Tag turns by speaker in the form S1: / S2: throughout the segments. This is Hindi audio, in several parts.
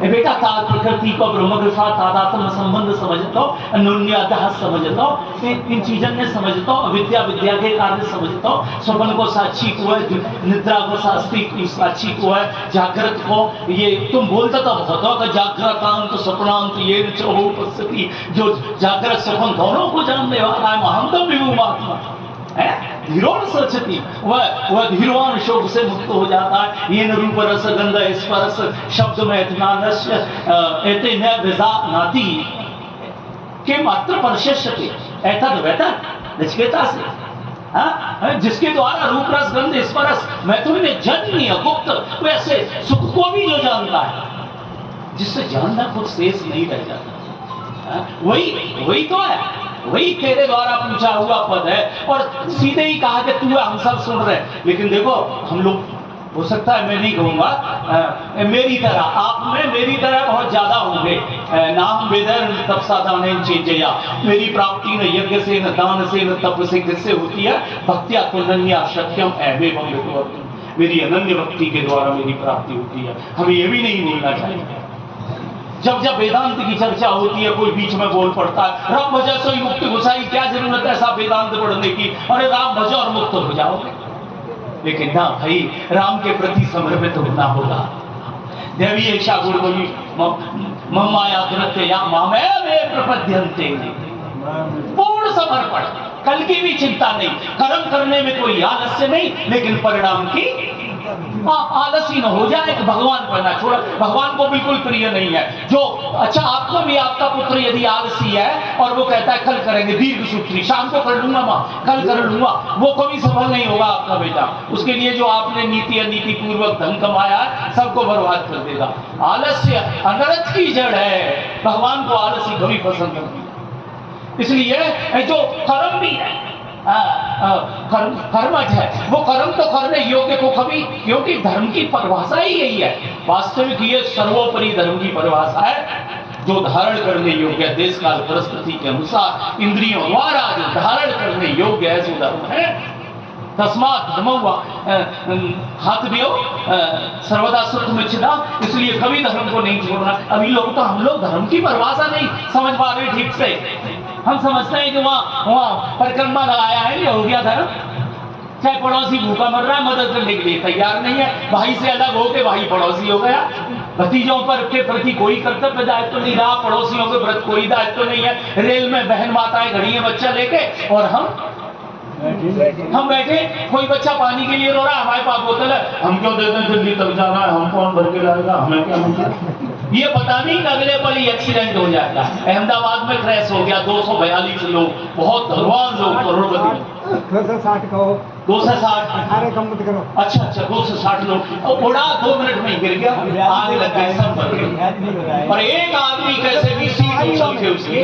S1: बेटा प्रकृति को ब्रह्म के साथ तादात्म्य संबंध समझता हूँ, अन्योन्याध्यास समझता हूँ, इन चीजों ने समझता हूँ, अविद्या विद्या के कार्य समझता हूँ, स्वप्न को साक्षी को है, निद्रा को साक्षी को है, जागृत को, ये तुम बोलते तो बहुत हो कि जागृतांत स्वप्नांत ये उपस्थिति, जो जागृत स्वप्न दोनों को जानने वाला है महंतम विभुमात्मा है, धीरोन सचती, वह धीरवान शोक से मुक्त हो जाता है। ये न रूप रस गंध स्पर्श शब्द में इतनानस्य एते न विजा नाती के मात्र परशेषते एतद वेतन नचिकेता से, हाँ, जिसके द्वारा रूप रस गंध स्पर्श मैथुन्य जन्य गुप्त वैसे सुख को भी जो जानता है, जिससे जानना खुद शेष नहीं रह जाता, वही तो है, वही तेरे द्वारा पूछा हुआ पद है। और सीधे ही कहा कि तू हम सब सुन रहे, लेकिन देखो हम लोग, हो सकता है मैं नहीं कहूंगा मेरी तरह, आप में मेरी तरह बहुत ज्यादा होंगे, नाम वेदर तपसादान चेजया, मेरी प्राप्ति न यज्ञ से न दान से न तप से, किससे होती है? भक्त्या तुल्यन्या शक्यम एवं मेरी अनन्य भक्ति के द्वारा मेरी प्राप्ति होती है। हमें यह भी नहीं भूलना चाहिए, जब जब वेदांत की चर्चा होती है कोई बीच में बोल पड़ता है राम भजो सोई मुक्ति घुसाई, क्या जरूरत है ऐसा वेदांत पढ़ने की, अरे राम भजो और मुक्त हो जाओगे। लेकिन ना भाई, राम के प्रति समर्पित होना होगा। देवी ऐसा गुण बोली ममाया नृत्य या मामे प्रपद्यन्ते, पूर्ण समर्पण, कल की भी चिंता नहीं, कर्म करने में कोई आलस्य नहीं, लेकिन परिणाम की आलसी न हो जाए कि भगवान पर ना छोड़ा, भगवान को बिल्कुल प्रिय नहीं है। जो अच्छा आपको भी आपका पुत्र यदि आलसी है और वो कहता है कल करेंगे, दीर्घ सूत्री, शाम को कर लूंगा माँ, कल कर लूंगा, वो कभी सफल नहीं होगा आपका बेटा। उसके लिए जो आपने नीति अनीति पूर्वक धन कमाया है सबको बर्बाद कर देगा। आलस्य अनर्थ की जड़ है, भगवान को आलसी कभी पसंद नहीं। इसलिए जो कर्म भी है, कर्मठ है, वो कर्म तो करने योग्य को कभी, क्योंकि धर्म की परिभाषा ही यही है, वास्तविक ये सर्वोपरि धर्म की परिभाषा है, जो धारण करने योग्य, देश काल परिस्थिति के अनुसार इंद्रियों द्वारा जो धारण करने योग्य है सो धर्म है। तस्मात् धर्म हाथ भी हो सर्वदा सुख में छिदा, इसलिए कभी धर्म को नहीं छोड़ना। अभी लोग तो, हम लोग धर्म की परिभाषा नहीं समझ पा रहे ठीक से, हम समझते हैं कि वहाँ परिक्रमा लगाया है, ये हो गया धर्म। चाहे पड़ोसी भूखा मर रहा है, मदद करने के लिए तैयार नहीं है, भाई से अलग होके भाई पड़ोसी हो गया, भतीजों पर के प्रति कोई कर्तव्य दायित्व नहीं रहा, पड़ोसियों के प्रति कोई दायित्व नहीं है, रेल में बहन माताएं खड़ी है बच्चा लेके, और हम बैठे, कोई बच्चा पानी के लिए रो रहा है, हमारे पास बोतल है, हम क्यों देते हैं, दिल्ली तक जाना है, हम कौन भर के लाएगा, हमें क्या मतलब। ये पता नहीं अगले पल ही एक्सीडेंट हो जाएगा। अहमदाबाद में क्रैश हो गया, 242 लोग, बहुत धनवान लोग, करोड़पति।
S2: 260 कहो,
S1: 260,
S2: अरे कम मत करो।
S1: अच्छा 260 लोग, उड़ा 2 मिनट में गिर गया, आग लग गए, सब मर गए, और एक आदमी कैसे भी सीट उछल के उसकी,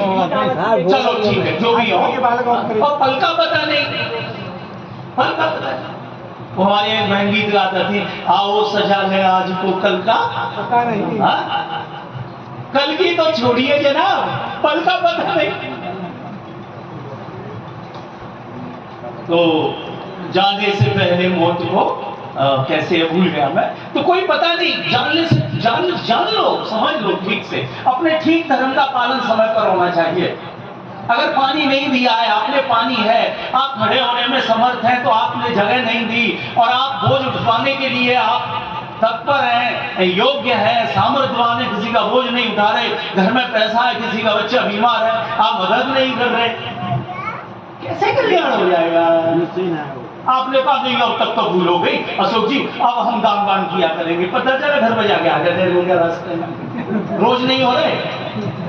S1: चलो ठीक है जो भी हो, और पल का पता नहीं, पल का पता नहीं। हमारे एक बहन गीत गाता थी, आओ सजा ले आज को कल का
S2: पता नहीं,
S1: कल की तो छोड़िए जनाब, पल का पता नहीं। तो जाने से पहले मौत को कैसे भूल गया मैं, तो कोई पता नहीं, जानने से जान लो, समझ लो ठीक से, अपने ठीक धर्म का पालन समय पर होना चाहिए। अगर पानी नहीं दिया है, आपने पानी है, आप खड़े होने में समर्थ हैं, तो आपने जगह नहीं दी, और आप बोझ उठवाने के लिए आप तत्पर हैं, योग्य है, सामर्थ्यवान है, किसी का बोझ नहीं उठा रहे, घर में पैसा है, किसी का बच्चा बीमार है, आप मदद नहीं कर रहे, कैसे कल्याण हो जाएगा? आपने कहा नहीं अब तक तो भूल हो गई अशोक जी, अब हम दान वान किया करेंगे, पता चला घर में जाके आ जाते लोग रास्ते में, रोज नहीं हो रहे,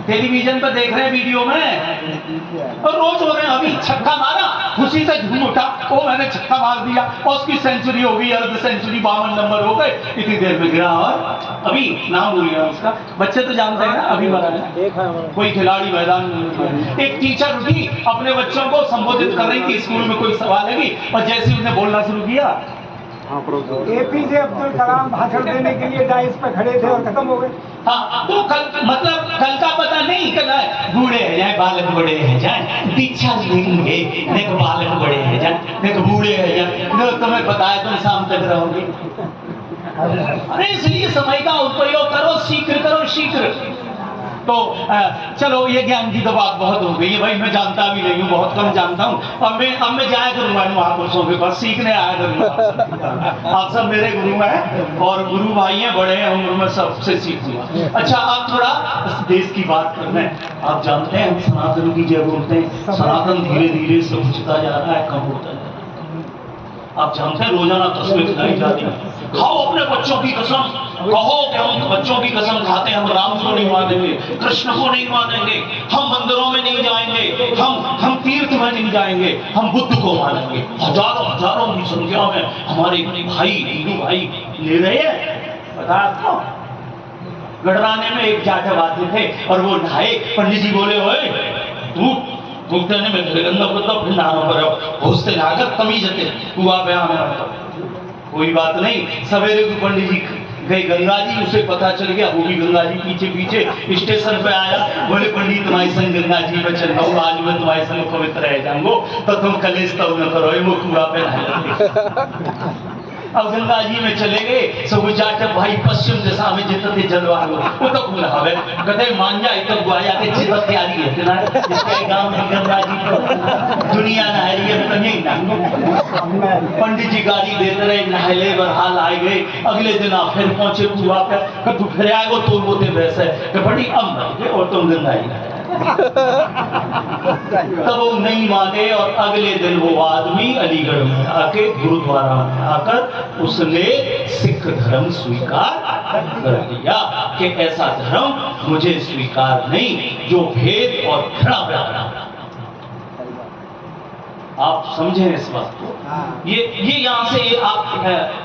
S1: टेलीविजन पर देख रहे हैं वीडियो में, और रोज हो रहे हैं। अभी छक्का मारा, खुशी से झूम उठा, ओ मैंने छक्का मार दिया, और उसकी सेंचुरी हो गई, अर्ध सेंचुरी, 52 नंबर हो गए, इतनी देर में गिरा, और अभी नाम भूल गया उसका, बच्चे तो जानते हैं ना, अभी मरा है कोई खिलाड़ी मैदान में। एक टीचर उठी, अपने बच्चों को संबोधित कर रही थी, स्कूल में कोई सवाल लगी, और जैसे उसने बोलना शुरू किया,
S2: एपीजे अब्दुल कलाम भाषण देने के लिए डाइस पे खड़े थे और खत्म हो गए।
S1: हाँ, तो मतलब कल का पता नहीं, कल बूढ़े हैं जाए, बालक बड़े हैं जाए, दीक्षा लेंगे, देख बालक बड़े हैं जाए, देख बूढ़े हैं जाए, तुम्हें पता है तुम शाम तक रहोगे। अरे इसलिए समय का उपयोग करो, शीघ्र करो, शीघ्र शीघ्र। तो चलो ये ज्ञान की तो बात बहुत हो गई है भाई, मैं जानता भी नहीं हूँ, बहुत कम जानता हूँ। अब मैं जाया करूँगा महापुरुषों के पास, सीखने आया करूँगा। आप सब मेरे गुरु हैं और गुरु भाई हैं, बड़े हैं उम्र में, सबसे सीखूंगा। अच्छा, आप थोड़ा देश की बात कर रहे हैं। आप जानते हैं हम सनातन की जय बोलते हैं, सनातन धीरे धीरे से उछता जा रहा है, कम होता जा रहा है। आप जानते हैं रोजाना तस्वीर खिलाई जाती है। खाओ अपने बच्चों की कसम, कहो कि हम बच्चों की कसम खाते हैं, हम राम को नहीं मानेंगे, कृष्ण को नहीं मानेंगे, हम मंदिरों में नहीं जाएंगे, हम तीर्थ में नहीं जाएंगे, हम बुद्ध को मानेंगे। हजारों हजारों की संख्या में हमारे भाई, हिंदू भाई ले रहे हैं। पता है आपको, गढ़राने में एक जाटव आते थे और वो नहाए, पंडित जी बोले, ओए तू भुगतने में गंगा को तो फिर नहाना पर पहुंचते नहाकर तमीज थे कुआ पे आने। कोई बात नहीं, सवेरे को पंडित जी गए गंगा जी, उसे पता चल गया, वो भी गंगा जी पीछे पीछे स्टेशन पे आया। बोले पंडित तुम्हारी संग गंगा जी में चल रहा हूँ, आज मैं तुम्हारे संग पवित्र रह जाऊंगो, तो तुम कलेश तो न करो, वो कुआ पे नहा। अब गंगा जी में चले गए, सब जाटव भाई पश्चिम दिशा में जितने जलवायु वो तो खुला हवे कदे मान जाए तो गुआया के चित तैयारी है ना, इसके गांव में गंगा जी को दुनिया नहरी है तो नहीं ना। पंडित जी गाड़ी देते रहे, नहले बरहाल आए गए। अगले दिन आप फिर पहुंचे कुआ पे, कब फिर आएगो तो बोते वैसे कि बड़ी अम्ब और तुम गंगा जी। तब वो नहीं माने और अगले दिन वो आदमी अलीगढ़ में आके गुरुद्वारा में आकर उसने सिख धर्म स्वीकार कर दिया कि ऐसा धर्म मुझे स्वीकार नहीं जो भेद और घृणा पैदा। आप समझे इस बात को? ये यहाँ से आप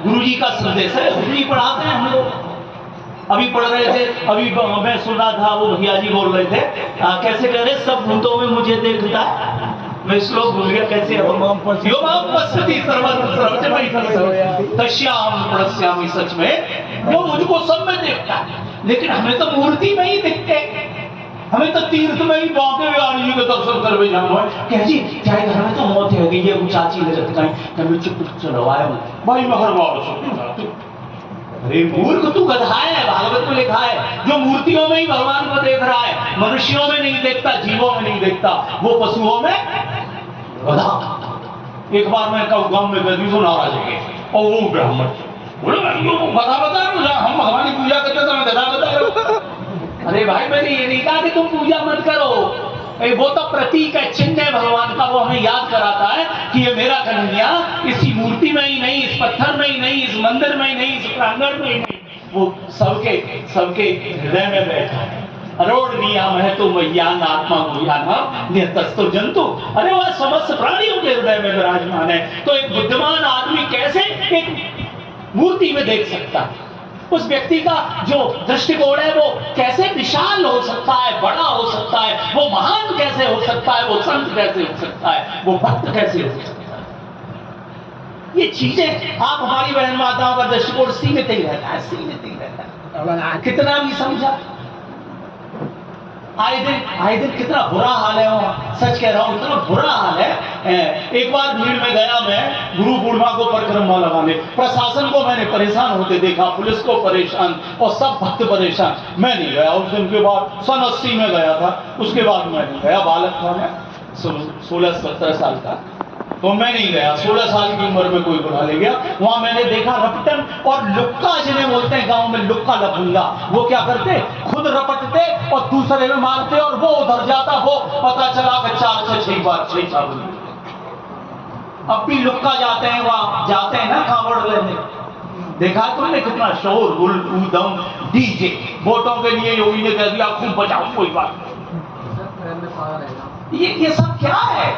S1: गुरुजी का संदेश है। गुरुजी पढ़ाते हैं हम लोग, अभी पढ़ रहे थे, अभी मैं सुन रहा था, वो भैया जी बोल रहे थे कैसे कह रहे, सब भूतों में मुझे देखता है। मैं श्लोक भूल गया कैसे, तस्यामि, सच में जो मुझको सब में देखता है, लेकिन हमें तो मूर्ति में ही दिखते, हमें तो तीर्थ में ही बांके बिहारी जी के दर्शन करवे जाना है। कह जी क्या घर में तो मौत हो गई है, वो चाची लगत कहीं चुप चलो आया भाई मैं घर। अरे मूर्ख तू गधा है, भागवत में लिखा है जो मूर्तियों में ही भगवान को देख रहा है, मनुष्यों में नहीं देखता, जीवों में नहीं देखता, वो पशुओं में गधा। एक बार मैं गांव में गई तो नाराज है और वो ब्राह्मण बोले गधा बता रहा हूँ, हम भगवान की पूजा करते समय गधा बता रहे हो। अरे भाई मैंने ये नहीं कहा कि तुम पूजा मत करो, वो तो प्रतीक है, चिन्ह है भगवान का, वो हमें याद कराता है कि ये मेरा कन्हैया इसी मूर्ति में ही नहीं, इस पत्थर में ही नहीं, इस मंदिर में ही नहीं, इस प्रांगण में ही नहीं, वो सबके हृदय में बैठा है। अरोड़ नियम है तो ज्ञान आत्मा ज्ञान नियतस्तो जंतु, अरे वह समस्त प्राणियों के हृदय में विराजमान है। तो एक बुद्धिमान आदमी कैसे एक मूर्ति में देख सकता है? उस व्यक्ति का जो दृष्टिकोण है वो कैसे विशाल हो सकता है, बड़ा हो सकता है, वो महान कैसे हो सकता है, वो संत कैसे हो सकता है, वो भक्त कैसे हो सकता है? ये चीजें आप हमारी बहन माताओं का दृष्टिकोण सीमित ही रहता है, सीमित ही रहता है। कितना भी समझा, आए दिन कितना बुरा हाल है वहाँ, सच कह रहा हूँ इतना बुरा हाल है। एक बार भीड़ में गया मैं गुरु पूर्णिमा को परिक्रमा लगाने, प्रशासन को मैंने परेशान होते देखा, पुलिस को परेशान और सब भक्त परेशान। मैं नहीं गया उस दिन के बाद, सन 80 में गया था, उसके बाद मैं नहीं गया। बालक था मैं 16-17 साल का, तो मैं नहीं गया। 16 साल की उम्र में कोई बुला ले गया। वहां मैंने देखा रपटन और लुक्का जिन्हें बोलते हैं गांव में, लुक्का लफंगा, वो क्या करते, खुद रपटते और दूसरे में मारते और वो उधर जाता, वो पता चला कि 4 से 6 बार 6 साल। अब भी लुक्का जाते हैं, वहां जाते हैं ना कांवड़ लेने, देखा तुमने कितना शोर गुल ऊधम डीजे, वोटों के लिए योगी ने कह दिया खूब बचाओ, कोई बात। ये सब क्या है?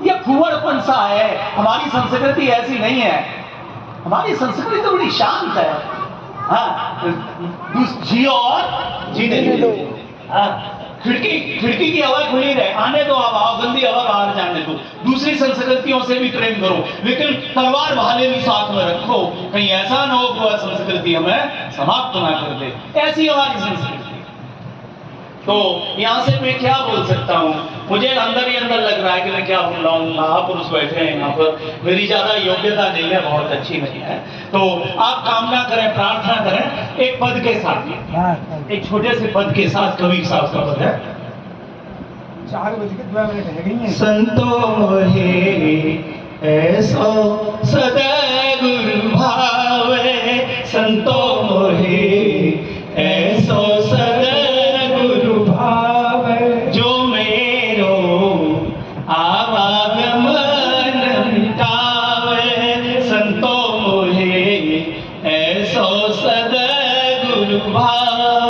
S1: ये फुहड़पन सा है। हमारी संस्कृति ऐसी नहीं है, हमारी संस्कृति तो बड़ी शांत है। हाँ, जियो और जीने दो। हाँ, खिड़की की हवा खुली रहे, आने दो हवा, गंदी हवा बाहर जाने दो। दूसरी संस्कृतियों से भी प्रेम करो, लेकिन तलवार भाले भी साथ में रखो, कहीं ऐसा ना हो कि वह संस्कृति हमें समाप्त ना कर दे। ऐसी हमारी संस्कृति। तो यहां से मैं क्या बोल सकता हूं मुझे अंदर ही अंदर लग रहा है कि मैं क्या बोल रहा हूँ, महापुरुष बैठे हैं यहाँ पर, मेरी ज्यादा योग्यता नहीं है, बहुत अच्छी नहीं है। तो आप कामना करें, प्रार्थना करें एक पद के साथ, एक छोटे से पद के साथ, कबीर साहब का पद है,
S2: 4 बज के 2 मिनट है गई हैं।
S1: संतो हे ऐसो